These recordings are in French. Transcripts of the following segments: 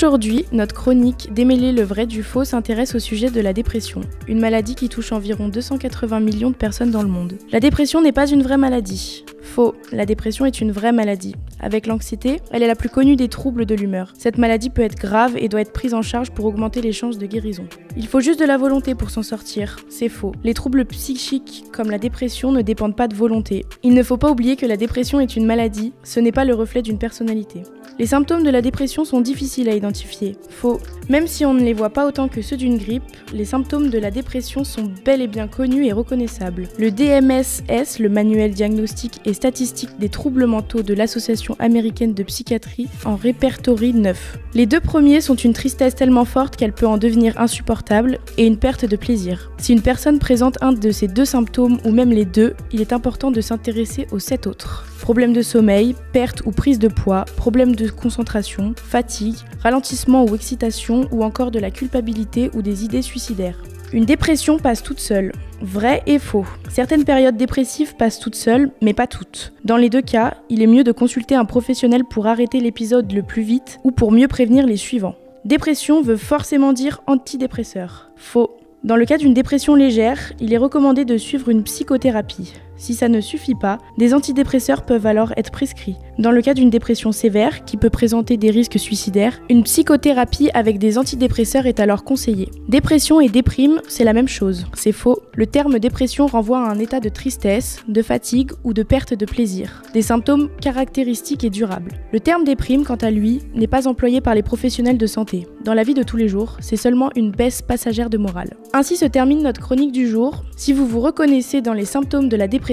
Aujourd'hui, notre chronique Démêler le vrai du faux s'intéresse au sujet de la dépression, une maladie qui touche environ 280 millions de personnes dans le monde. La dépression n'est pas une vraie maladie. Faux, la dépression est une vraie maladie. Avec l'anxiété, elle est la plus connue des troubles de l'humeur. Cette maladie peut être grave et doit être prise en charge pour augmenter les chances de guérison. Il faut juste de la volonté pour s'en sortir. C'est faux. Les troubles psychiques comme la dépression ne dépendent pas de volonté. Il ne faut pas oublier que la dépression est une maladie, ce n'est pas le reflet d'une personnalité. Les symptômes de la dépression sont difficiles à identifier. Faux. Même si on ne les voit pas autant que ceux d'une grippe, les symptômes de la dépression sont bel et bien connus et reconnaissables. Le DMSS, le manuel diagnostique et statistique des troubles mentaux de l'Association américaine de psychiatrie, en répertorie 9. Les deux premiers sont une tristesse tellement forte qu'elle peut en devenir insupportable et une perte de plaisir. Si une personne présente un de ces deux symptômes ou même les deux, il est important de s'intéresser aux 7 autres. Problèmes de sommeil, perte ou prise de poids, problèmes de concentration, fatigue, ralentissement ou excitation ou encore de la culpabilité ou des idées suicidaires. Une dépression passe toute seule. Vrai et faux. Certaines périodes dépressives passent toutes seules, mais pas toutes. Dans les deux cas, il est mieux de consulter un professionnel pour arrêter l'épisode le plus vite ou pour mieux prévenir les suivants. Dépression veut forcément dire antidépresseur. Faux. Dans le cas d'une dépression légère, il est recommandé de suivre une psychothérapie. Si ça ne suffit pas, des antidépresseurs peuvent alors être prescrits. Dans le cas d'une dépression sévère, qui peut présenter des risques suicidaires, une psychothérapie avec des antidépresseurs est alors conseillée. Dépression et déprime, c'est la même chose. C'est faux. Le terme dépression renvoie à un état de tristesse, de fatigue ou de perte de plaisir. Des symptômes caractéristiques et durables. Le terme déprime, quant à lui, n'est pas employé par les professionnels de santé. Dans la vie de tous les jours, c'est seulement une baisse passagère de morale. Ainsi se termine notre chronique du jour. Si vous vous reconnaissez dans les symptômes de la dépression,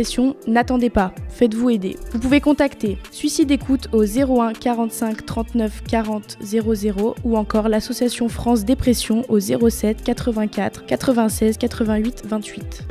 n'attendez pas, faites-vous aider. Vous pouvez contacter Suicide Écoute au 01 45 39 40 00 ou encore l'association France Dépression au 07 84 96 88 28.